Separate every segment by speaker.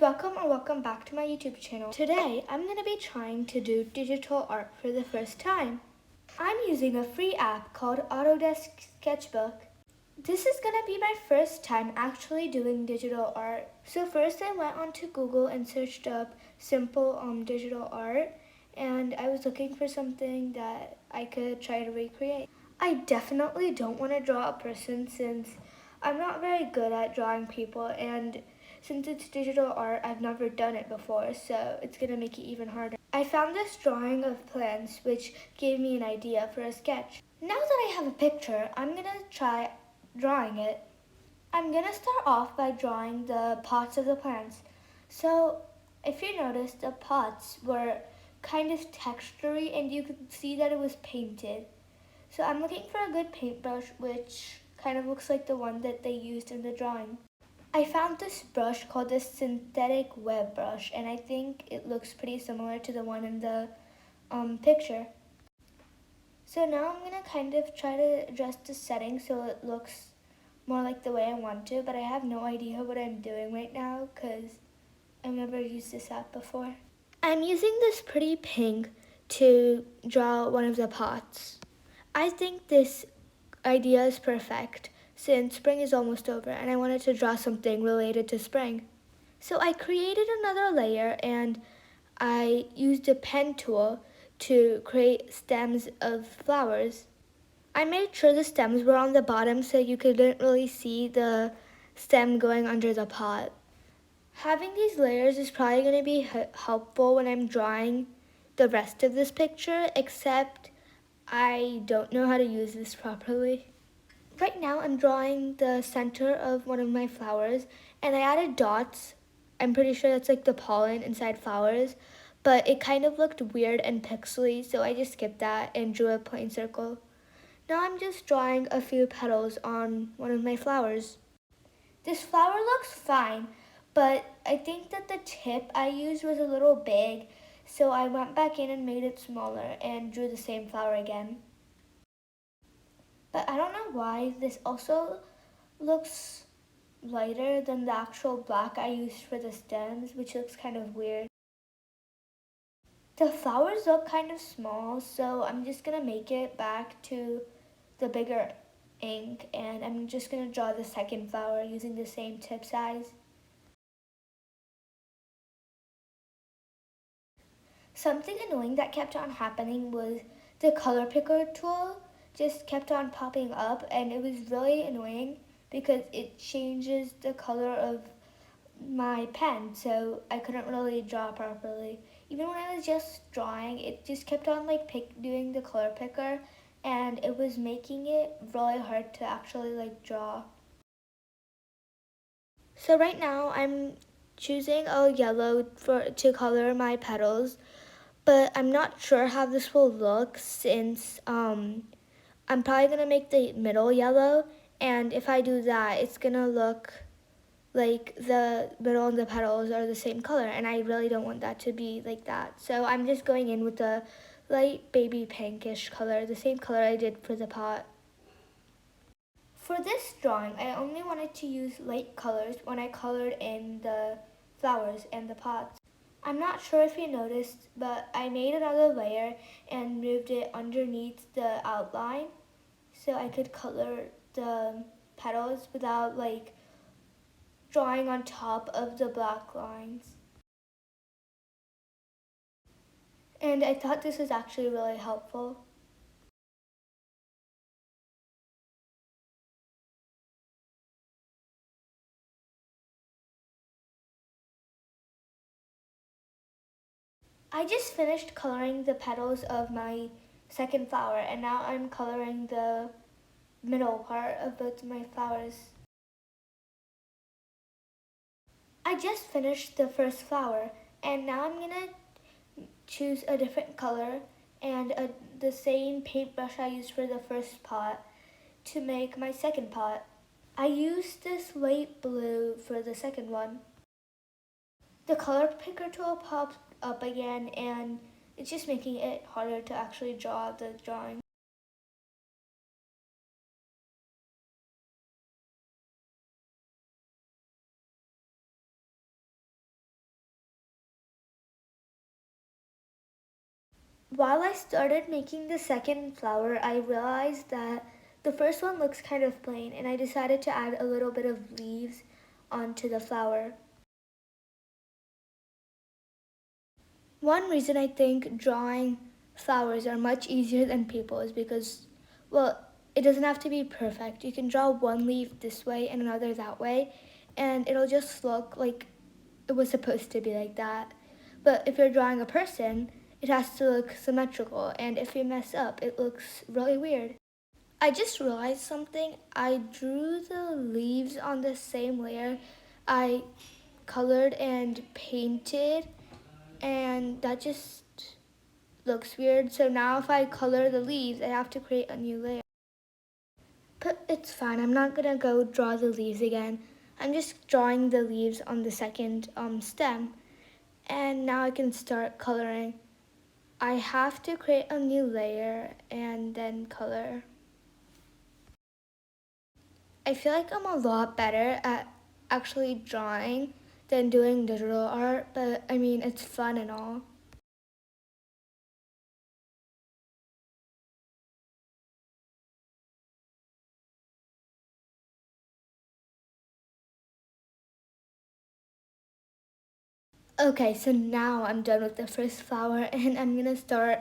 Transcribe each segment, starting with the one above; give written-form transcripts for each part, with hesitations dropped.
Speaker 1: guys, welcome back to my YouTube channel. Today, I'm going to be trying to do digital art for the first time. I'm using a free app called Autodesk Sketchbook. This is going to be my first time actually doing digital art. So first I went onto Google and searched up simple digital art, and I was looking for something that I could try to recreate. I definitely don't want to draw a person since I'm not very good at drawing people, and since it's digital art, I've never done it before, so it's going to make it even harder. I found this drawing of plants, which gave me an idea for a sketch. Now that I have a picture, I'm going to try drawing it. I'm going to start off by drawing the pots of the plants. So, if you notice, the pots were kind of textury, and you could see that it was painted. So I'm looking for a good paintbrush, which kind of looks like the one that they used in the drawing. I found this brush called the synthetic web brush, and I think it looks pretty similar to the one in the picture. So now I'm going to kind of try to adjust the settings so it looks more like the way I want to, but I have no idea what I'm doing right now because I've never used this app before. I'm using this pretty pink to draw one of the pots. I think this idea is perfect since spring is almost over and I wanted to draw something related to spring. So I created another layer and I used a pen tool to create stems of flowers. I made sure the stems were on the bottom so you couldn't really see the stem going under the pot. Having these layers is probably going to be helpful when I'm drawing the rest of this picture, except I don't know how to use this properly. Right now I'm drawing the center of one of my flowers and I added dots. I'm pretty sure that's like the pollen inside flowers, but it kind of looked weird and pixely, so I just skipped that and drew a plain circle. Now I'm just drawing a few petals on one of my flowers. This flower looks fine, but I think that the tip I used was a little big, so I went back in and made it smaller and drew the same flower again. But I don't know why this also looks lighter than the actual black I used for the stems, which looks kind of weird. The flowers look kind of small, so I'm just going to make it back to the bigger ink, and I'm just going to draw the second flower using the same tip size. Something annoying that kept on happening was the color picker tool just kept on popping up, and it was really annoying because it changes the color of my pen, so I couldn't really draw properly. Even when I was just drawing, it just kept on like doing the color picker, and it was making it really hard to actually like draw. So right now I'm choosing a yellow to color my petals, but I'm not sure how this will look since I'm probably gonna make the middle yellow, and if I do that, it's gonna look like the middle and the petals are the same color, and I really don't want that to be like that. So I'm just going in with the light baby pinkish color, the same color I did for the pot. For this drawing, I only wanted to use light colors when I colored in the flowers and the pots. I'm not sure if you noticed, but I made another layer and moved it underneath the outline so I could color the petals without like drawing on top of the black lines. And I thought this was actually really helpful. I just finished coloring the petals of my second flower, and now I'm coloring the middle part of both of my flowers. I just finished the first flower, and now I'm gonna choose a different color and the same paintbrush I used for the first pot to make my second pot. I used this light blue for the second one. The color picker tool popped up again, and it's just making it harder to actually draw the drawing. While I started making the second flower, I realized that the first one looks kind of plain, and I decided to add a little bit of leaves onto the flower. One reason I think drawing flowers are much easier than people is because, well, it doesn't have to be perfect. You can draw one leaf this way and another that way, and it'll just look like it was supposed to be like that. But if you're drawing a person, it has to look symmetrical, and if you mess up, it looks really weird. I just realized something. I drew the leaves on the same layer I colored and painted, and that just looks weird. So now if I color the leaves, I have to create a new layer. But it's fine. I'm not gonna go draw the leaves again. I'm just drawing the leaves on the second stem, and now I can start coloring. I have to create a new layer and then color. I feel like I'm a lot better at actually drawing than doing digital art, but I mean, it's fun and all. Okay, so now I'm done with the first flower and I'm gonna start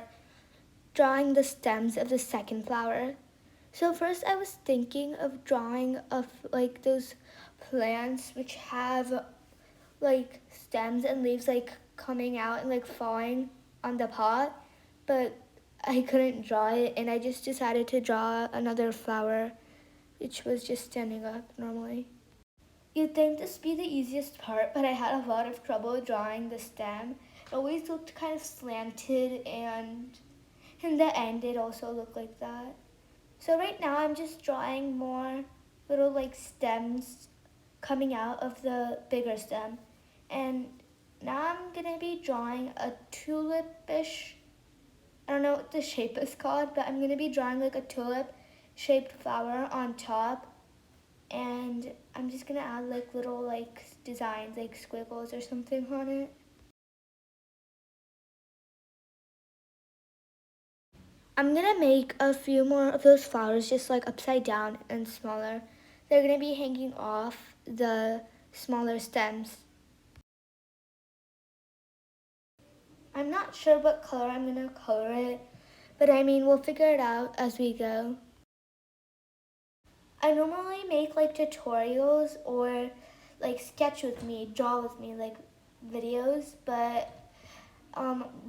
Speaker 1: drawing the stems of the second flower. So first I was thinking of drawing of like those plants which have like stems and leaves like coming out and like falling on the pot, but I couldn't draw it and I just decided to draw another flower which was just standing up normally. You'd think this would be the easiest part, but I had a lot of trouble drawing the stem. It always looked kind of slanted, and in the end it also looked like that. So right now I'm just drawing more little like stems coming out of the bigger stem. And now I'm gonna be drawing a tulipish, I don't know what the shape is called, but I'm gonna be drawing like a tulip shaped flower on top, and I'm just gonna add like little like designs like squiggles or something on it. I'm gonna make a few more of those flowers just like upside down and smaller. They're gonna be hanging off the smaller stems. I'm not sure what color I'm gonna color it, but I mean we'll figure it out as we go. I normally make like tutorials or like sketch with me, draw with me, like videos, but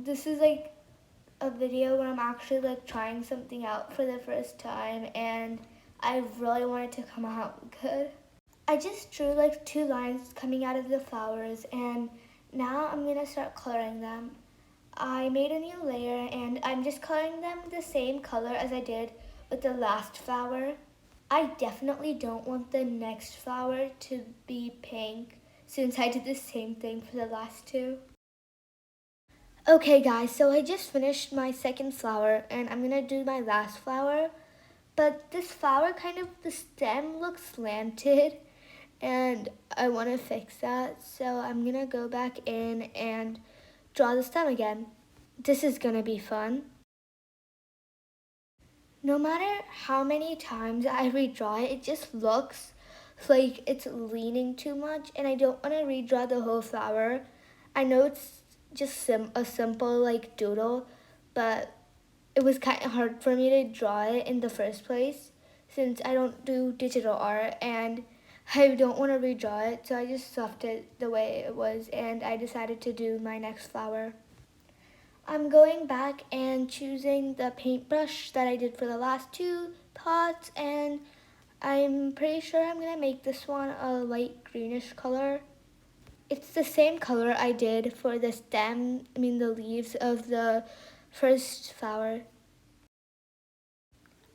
Speaker 1: this is like a video where I'm actually like trying something out for the first time and I really want it to come out good. I just drew like two lines coming out of the flowers and now I'm gonna start coloring them. I made a new layer and I'm just coloring them the same color as I did with the last flower. I definitely don't want the next flower to be pink since I did the same thing for the last two. Okay guys, so I just finished my second flower and I'm gonna do my last flower. But this flower kind of, the stem looks slanted and I wanna fix that. So I'm gonna go back in and draw the stem again. This is gonna be fun. No matter how many times I redraw it, it just looks like it's leaning too much and I don't want to redraw the whole flower. I know it's just a simple like doodle, but it was kind of hard for me to draw it in the first place since I don't do digital art and I don't want to redraw it, so I just left it the way it was and I decided to do my next flower. I'm going back and choosing the paintbrush that I did for the last two pots, and I'm pretty sure I'm gonna make this one a light greenish color. It's the same color I did for the stem, the leaves of the first flower.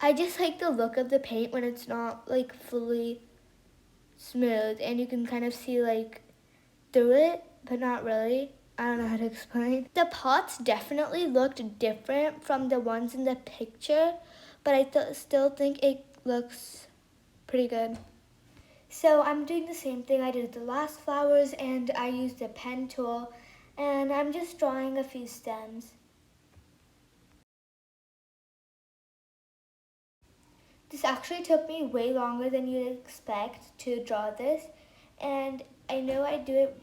Speaker 1: I just like the look of the paint when it's not like fully smooth and you can kind of see like through it, but not really. I don't know how to explain. The pots definitely looked different from the ones in the picture, but I still think it looks pretty good. So I'm doing the same thing I did with the last flowers and I used a pen tool and I'm just drawing a few stems. This actually took me way longer than you'd expect to draw this, and I know I do it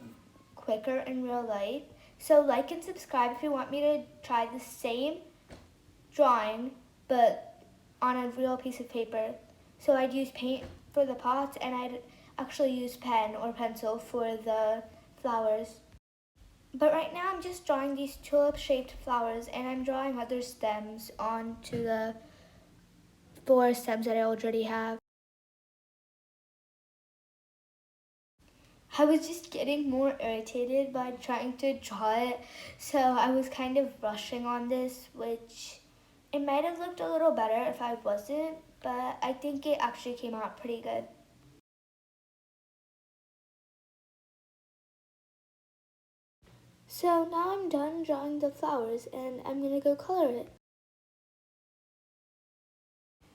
Speaker 1: quicker in real life. So like and subscribe if you want me to try the same drawing but on a real piece of paper. So I'd use paint for the pots and I'd actually use pen or pencil for the flowers. But right now I'm just drawing these tulip-shaped flowers and I'm drawing other stems onto the 4 stems that I already have. I was just getting more irritated by trying to draw it, so I was kind of rushing on this, which it might have looked a little better if I wasn't, but I think it actually came out pretty good. So now I'm done drawing the flowers and I'm gonna go color it.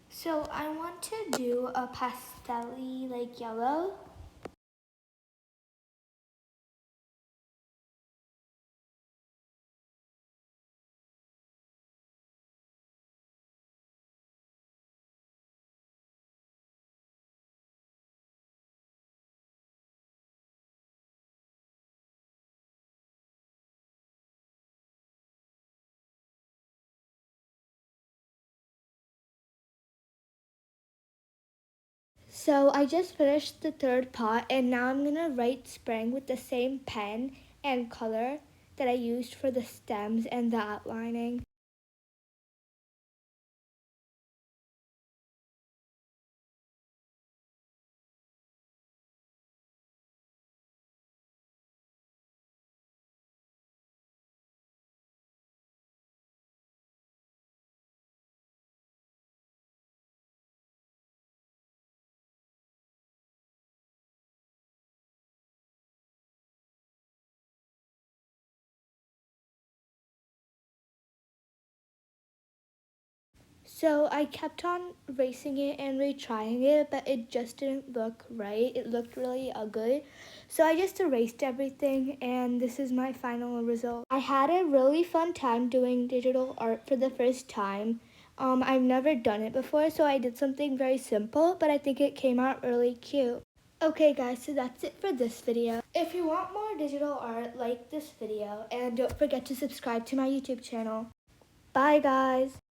Speaker 1: So I want to do a pastel-y like yellow. So I just finished the 3rd pot and now I'm gonna write spring with the same pen and color that I used for the stems and the outlining. So I kept on erasing it and retrying it, but it just didn't look right. It looked really ugly. So I just erased everything and this is my final result. I had a really fun time doing digital art for the first time. I've never done it before, so I did something very simple, but I think it came out really cute. Okay guys, so that's it for this video. If you want more digital art, like this video and don't forget to subscribe to my YouTube channel. Bye guys!